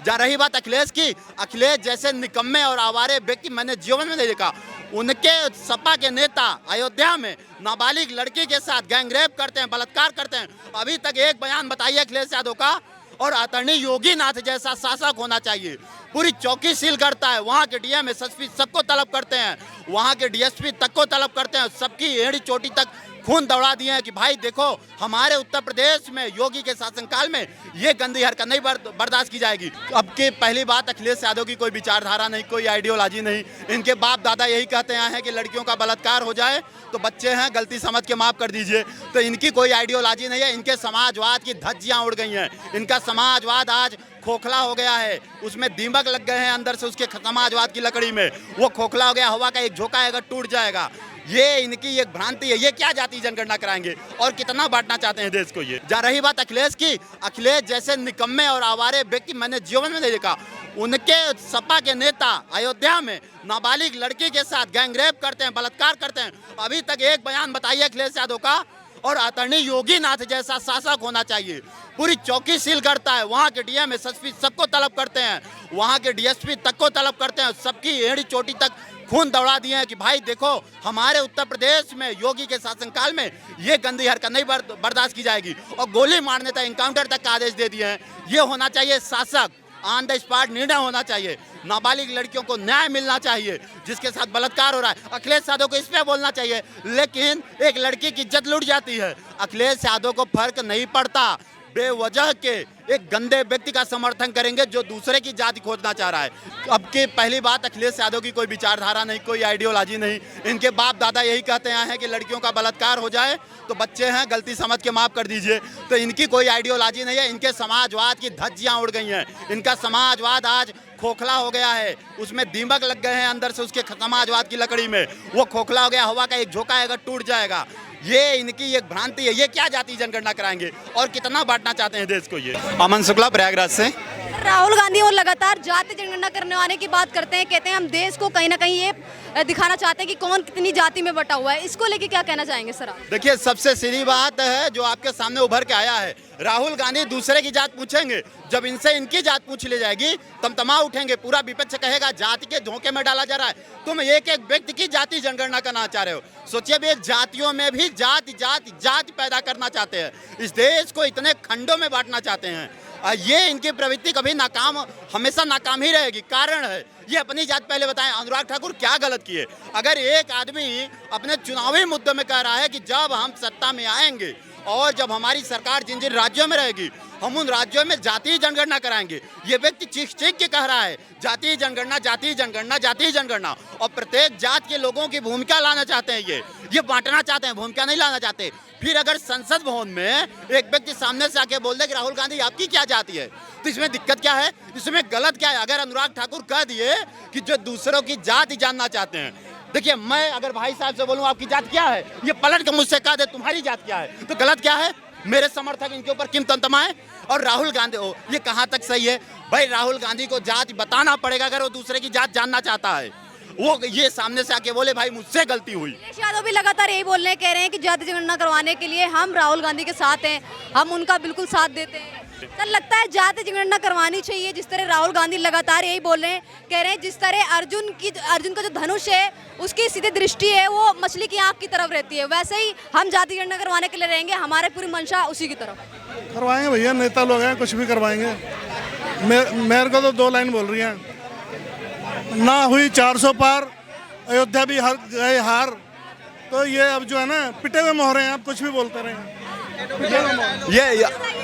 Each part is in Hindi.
जा रही बात अखिलेश की, अखिलेश जैसे निकम्मे और आवारे व्यक्ति मैंने जीवन में नहीं देखा। उनके सपा के नेता अयोध्या में नाबालिग लड़की के साथ गैंगरेप करते हैं, बलात्कार करते हैं। अभी तक एक बयान बताइए अखिलेश यादव का। और अतर्नी योगी नाथ जैसा शासक होना चाहिए। पूरी चौकी सील करता है, वहाँ के डीएम एसएसपी सबको तलब करते हैं, वहाँ के डीएसपी तक को तलब करते हैं, सबकी एड़ी चोटी तक खून दौड़ा दिए हैं कि भाई देखो हमारे उत्तर प्रदेश में योगी के शासनकाल में ये गंदी हरकत नहीं बर्दाश्त की जाएगी। अब की पहली बात, अखिलेश यादव की कोई विचारधारा नहीं, कोई आइडियोलॉजी नहीं। इनके बाप दादा यही कहते आए हैं कि लड़कियों का बलात्कार हो जाए तो बच्चे हैं, गलती समझ के माफ़ कर दीजिए। तो इनकी कोई आइडियोलॉजी नहीं है, इनके समाजवाद की धज्जियाँ उड़ गई हैं। इनका समाजवाद आज खोखला हो गया है, उसमें दीमक लग गए हैं अंदर से, उसके समाजवाद की लकड़ी में वो खोखला हो गया। हवा का एक झोंका आएगा टूट जाएगा। ये इनकी एक भ्रांति है। ये क्या जाति जनगणना कराएंगे और कितना बांटना चाहते हैं देश को। ये जा रही बात अखिलेश की, अखिलेश जैसे निकम्मे और आवारे व्यक्ति मैंने जीवन में नहीं देखा। उनके सपा के नेता अयोध्या में नाबालिग लड़की के साथ गैंगरेप करते हैं, बलात्कार करते हैं। अभी तक एक बयान बताइए अखिलेश यादव का। और अतर्नी योगी नाथ जैसा शासक होना चाहिए। पूरी चौकी सील करता है, वहाँ के डीएम एसएसपी सबको तलब करते हैं, वहाँ के डीएसपी तक को तलब करते हैं, सबकी एड़ी चोटी तक खून दौड़ा दिए हैं कि भाई देखो हमारे उत्तर प्रदेश में योगी के शासनकाल में ये गंदी हरकत नहीं बर्दाश्त की जाएगी। और गोली मारने तक, इनकाउंटर तक का आदेश दे दिए हैं। ये होना चाहिए शासक, ऑन द स्पॉट निर्णय होना चाहिए। नाबालिग लड़कियों को न्याय मिलना चाहिए जिसके साथ बलात्कार हो रहा है। अखिलेश यादव को इस पे बोलना चाहिए, लेकिन एक लड़की की इज्जत लूट जाती है। अखिलेश यादव को फर्क नहीं पड़ता, बेवजह के एक गंदे व्यक्ति का समर्थन करेंगे जो दूसरे की जाति खोजना चाह रहा है। अब की पहली बात, अखिलेश यादव की कोई विचारधारा नहीं, कोई आइडियोलॉजी नहीं। इनके बाप दादा यही कहते आए हैं कि लड़कियों का बलात्कार हो जाए तो बच्चे हैं, गलती समझ के माफ़ कर दीजिए। तो इनकी कोई आइडियोलॉजी नहीं है, इनके समाजवाद की धज्जियाँ उड़ गई हैं। इनका समाजवाद आज खोखला हो गया है, उसमें दीमक लग गए हैं अंदर से, उसके समाजवाद की लकड़ी में वो खोखला हो गया। हवा का एक झोंका आएगा टूट जाएगा। ये इनकी एक भ्रांति है। ये क्या जाति जनगणना कराएंगे और कितना बांटना चाहते हैं देश को। ये अमन शुक्ला प्रयागराज से। राहुल गांधी और लगातार जाति जनगणना करने वाले की बात करते हैं, कहते हैं हम देश को कहीं ना कहीं ये दिखाना चाहते हैं कि कौन कितनी जाति में बटा हुआ है। इसको लेके क्या कहना चाहेंगे सर आप? देखिए, सबसे सीधी बात है जो आपके सामने उभर के आया है। राहुल गांधी दूसरे की जात पूछेंगे, जब इनसे इनकी जात पूछ ली जाएगी तमा उठेंगे। पूरा विपक्ष कहेगा जाति के धोखे में डाला जा रहा है, तुम एक एक व्यक्ति की जाति जनगणना करना चाह रहे हो। सोचिए, भी जातियों में भी जाति जाति जाति पैदा करना चाहते हैं, इस देश को इतने खंडों में बांटना चाहते हैं। ये इनकी प्रवृत्ति कभी नाकाम, हमेशा नाकाम ही रहेगी। कारण है, ये अपनी जात पहले बताएं, अनुराग ठाकुर क्या गलत किए। अगर एक आदमी अपने चुनावी मुद्दे में कह रहा है कि जब हम सत्ता में आएंगे और जब हमारी सरकार जिन जिन राज्यों में रहेगी हम उन राज्यों में जातीय जनगणना कराएंगे, ये व्यक्ति चीख चीख के कह रहा है जातीय जनगणना, जातीय जनगणना, जातीय जनगणना। और प्रत्येक जात के लोगों की भूमिका लाना चाहते हैं, ये बांटना चाहते हैं, भूमिका नहीं लाना चाहते। फिर अगर संसद भवन में एक व्यक्ति सामने से आके बोल दे कि राहुल गांधी आपकी क्या जाति है, तो इसमें दिक्कत क्या है, इसमें गलत क्या है? अगर अनुराग ठाकुर कह दिए कि जो दूसरों की जाति जानना चाहते हैं, देखिए मैं अगर भाई साहब से बोलूं आपकी जात क्या है, ये पलट के मुझसे कह दे तुम्हारी जात क्या है, तो गलत क्या है? मेरे समर्थक इनके ऊपर किम तमतमाए। और राहुल गांधी ये कहाँ तक सही है भाई? राहुल गांधी को जात बताना पड़ेगा अगर वो दूसरे की जात जानना चाहता है। वो ये सामने से आके बोले भाई मुझसे गलती हुई। अखिलेश यादव भी लगातार यही बोल रहे हैं, कह रहे हैं कि जाति जनगणना करवाने के लिए हम राहुल गांधी के साथ हैं, हम उनका बिल्कुल साथ देते हैं। सर लगता है जाति जनगणना करवानी चाहिए, जिस तरह राहुल गांधी लगातार यही बोल रहे हैं, कह रहे हैं जिस तरह अर्जुन का जो धनुष है उसकी सीधी दृष्टि है वो मछली की आंख की तरफ रहती है, वैसे ही हम जाति जनगणना करवाने के लिए रहेंगे, हमारे पूरी मंशा उसी की तरफ। करवाएंगे भैया, नेता लोग हैं, कुछ भी करवाएंगे। मेरे को तो 2 लाइन बोल रही हैं, ना हुई 400 पार, अयोध्या भी गए हार। तो ये अब जो है ना पिटे हुए मोहरे हैं, आप कुछ भी बोलते रहे। ये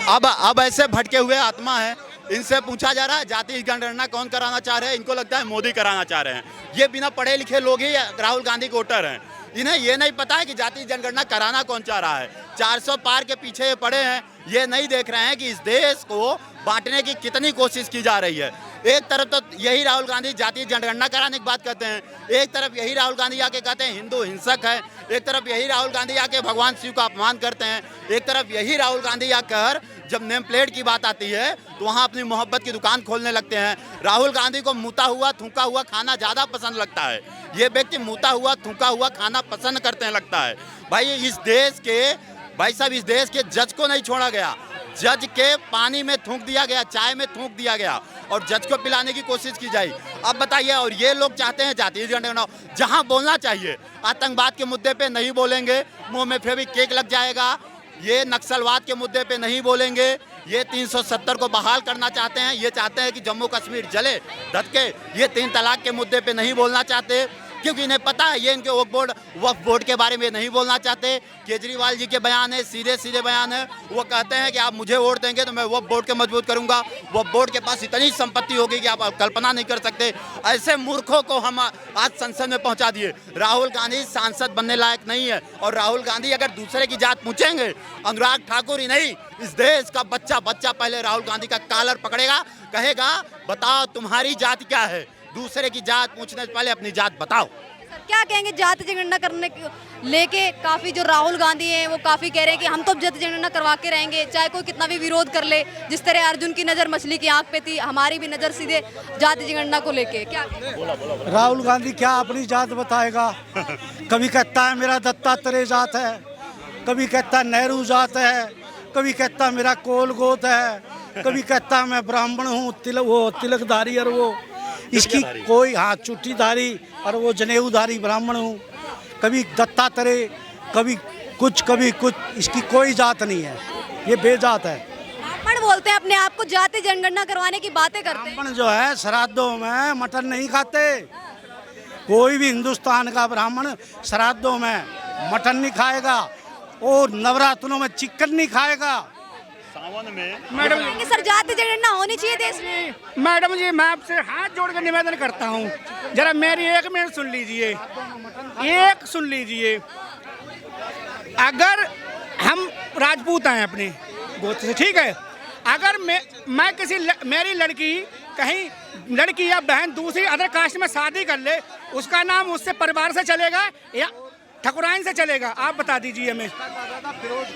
अब ऐसे भटके हुए आत्मा है, इनसे पूछा जा रहा है जाति जनगणना कौन कराना चाह रहे हैं, इनको लगता है मोदी कराना चाह रहे हैं। ये बिना पढ़े लिखे लोग ही राहुल गांधी के वोटर हैं, इन्हें ये नहीं पता है कि जाति जनगणना कराना कौन चाह रहा है। 400 पार के पीछे ये पड़े हैं, ये नहीं देख रहे हैं कि इस देश को बांटने की कितनी कोशिश की जा रही है। एक तरफ तो यही राहुल गांधी जातीय जनगणना कराने की बात करते हैं, एक तरफ यही राहुल गांधी आके कहते हैं हिंदू हिंसक है, एक तरफ यही राहुल गांधी आके भगवान शिव का अपमान करते हैं, एक तरफ यही राहुल गांधी आकर जब नेम प्लेट की बात आती है तो वहाँ अपनी मोहब्बत की दुकान खोलने लगते हैं। राहुल गांधी को मुता हुआ थूका हुआ खाना ज़्यादा पसंद लगता है, ये व्यक्ति मुता हुआ थूका हुआ खाना पसंद करते हैं लगता है। भाई इस देश के, भाई साहब इस देश के जज को नहीं छोड़ा गया, जज के पानी में थूक दिया गया, चाय में थूक दिया गया और जज को पिलाने की कोशिश की जाए। अब बताइए, और ये लोग चाहते हैं जातीय जनगणना, जहां बोलना चाहिए आतंकवाद के मुद्दे पे नहीं बोलेंगे, मुंह में फिर भी केक लग जाएगा। ये नक्सलवाद के मुद्दे पे नहीं बोलेंगे, ये 370 को बहाल करना चाहते हैं, ये चाहते हैं कि जम्मू कश्मीर जले धधके, ये 3 तलाक के मुद्दे पे नहीं बोलना चाहते क्योंकि इन्हें पता है ये इनके वक्फ बोर्ड के बारे में नहीं बोलना चाहते। केजरीवाल जी के बयान है, सीधे सीधे बयान है, वो कहते हैं कि आप मुझे वोट देंगे तो मैं वक्फ बोर्ड के मजबूत करूंगा, वक्फ बोर्ड के पास इतनी संपत्ति होगी कि आप कल्पना नहीं कर सकते। ऐसे मूर्खों को हम आज संसद में पहुंचा दिए। राहुल गांधी सांसद बनने लायक नहीं है और राहुल गांधी अगर दूसरे की जात पूछेंगे, अनुराग ठाकुर ही नहीं, इस देश का बच्चा बच्चा पहले राहुल गांधी का कॉलर पकड़ेगा, कहेगा बताओ तुम्हारी जाति क्या है, दूसरे की जात पूछने से पहले अपनी जात बताओ। सर क्या कहेंगे जाति जनगणना करने को लेके? काफी जो राहुल गांधी हैं वो काफी कह रहे हैं कि हम तो जाति जनगणना करवा के रहेंगे, चाहे कोई कितना भी विरोध कर ले। जिस तरह अर्जुन की नजर मछली की आंख पे थी, हमारी भी नजर सीधे जाति जनगणना को लेके। क्या राहुल गांधी क्या अपनी जात बताएगा? कभी कहता है मेरा दत्तात्रेय जात है, कभी कहता है नेहरू जात है, कभी कहता है मेरा कोल गोत है, कभी कहता है मैं ब्राह्मण हूँ, तिलकधारी और वो इसकी कोई, हाँ चुट्टीधारी और वो जनेऊधारी ब्राह्मण हूँ, कभी दत्तात्रेय, कभी कुछ, इसकी कोई जात नहीं है, ये बेजात है। ब्राह्मण बोलते हैं अपने आप को, जाति जनगणना करवाने की बातें करते हैं। ब्राह्मण जो है श्राद्धों में मटन नहीं खाते, कोई भी हिंदुस्तान का ब्राह्मण श्राद्धों में मटन नहीं खाएगा और नवरात्रों में चिकन नहीं खाएगा। सावन में मैडम सर जाति जनगणना होनी चाहिए देश में। मैडम जी मैं आपसे हाथ जोड़ कर निवेदन करता हूँ, जरा मेरी 1 मिनट सुन लीजिए, सुन लीजिए। अगर हम राजपूत हैं अपने गोत्र से, ठीक है, अगर मैं किसी मेरी लड़की कहीं लड़की या बहन दूसरी अदर कास्ट में शादी कर ले, उसका नाम उससे परिवार से चलेगा या ठकुराइन से चलेगा? आप बता दीजिए हमें।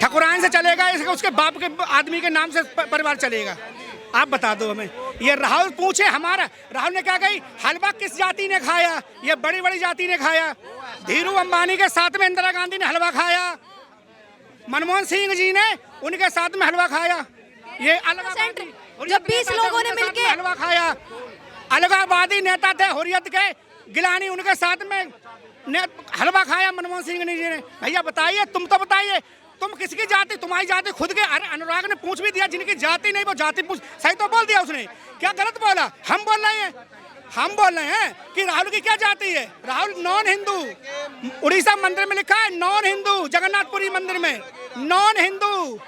ठकुराइन से चलेगा, इसका उसके बाप के आदमी के नाम से परिवार चलेगा? आप बता दो हमें। ये राहुल पूछे हमारा, राहुल ने क्या कही, हलवा किस जाति ने खाया? ये बड़ी बड़ी जाति ने खाया। धीरू अंबानी के साथ में इंदिरा गांधी ने हलवा खाया, मनमोहन सिंह जी ने उनके साथ में हलवा खाया, ये अलगावादी जब 20 लोगों ने मिलकर हलवा खाया, अलगावादी नेता थे हुर्रियत के, गिलानी उनके साथ में ने हलवा खाया मनमोहन सिंह जी ने। भैया बताइए, तुम तो बताइए, तुम किसकी जाति, तुम्हारी जाति खुद के अनुराग ने पूछ भी दिया, जिनकी जाति नहीं वो जाति पूछ, सही तो बोल दिया उसने, क्या गलत बोला? हम बोल रहे हैं कि राहुल की क्या जाति है? राहुल नॉन हिंदू, उड़ीसा मंदिर में लिखा है नॉन हिंदू, जगन्नाथपुरी मंदिर में नॉन हिंदू।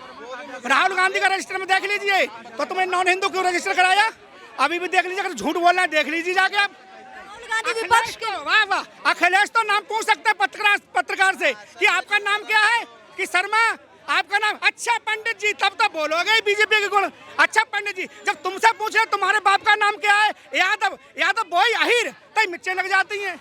राहुल गांधी का रजिस्टर में देख लीजिए, तो तुम्हें नॉन हिंदू क्यों रजिस्टर कराया? अभी भी देख लीजिए, अगर झूठ बोलना है देख लीजिए जाके आप। विपक्ष के वाह वाह, अखिलेश तो नाम पूछ सकते हैं पत्रकार से कि आपका नाम क्या है, कि शर्मा आपका नाम, अच्छा पंडित जी, तब तो बोलोगे बीजेपी के गुण। अच्छा पंडित जी, जब तुमसे पूछे तुम्हारे बाप का नाम क्या है, यादव बोई अहिर, तो मिर्चें लग जाती हैं।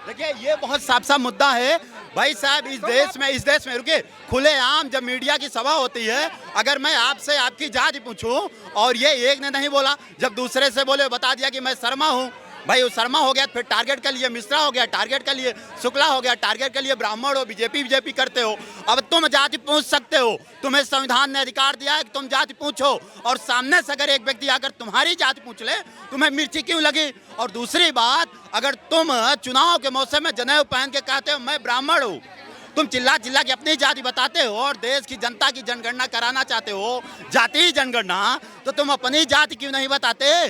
देखिए ये बहुत साफ मुद्दा है भाई साहब। इस देश में रुकिए, खुलेआम जब मीडिया की सभा होती है, अगर मैं आपसे आपकी जाति पूछूं और ये एक ने नहीं बोला, जब दूसरे से बोले बता दिया कि मैं शर्मा हूं, भाई वो शर्मा हो गया, फिर टारगेट कर लिए, मिश्रा हो गया टारगेट कर लिए, शुक्ला हो गया टारगेट कर लिए, ब्राह्मण हो, बीजेपी करते हो। अब तुम जाति पूछ सकते हो, तुम्हें संविधान ने अधिकार दिया है कि तुम जाति पूछो, और सामने से अगर एक व्यक्ति आकर तुम्हारी जाति पूछ ले, तुम्हें मिर्ची क्यों लगी? और दूसरी बात, अगर तुम चुनाव के मौसम में जनेऊ पहन के कहते हो मैं ब्राह्मण हूँ, तुम चिल्ला के अपनी जाति बताते हो और देश की जनता की जनगणना कराना चाहते हो, जाति जनगणना, तो तुम अपनी जाति क्यों नहीं बताते?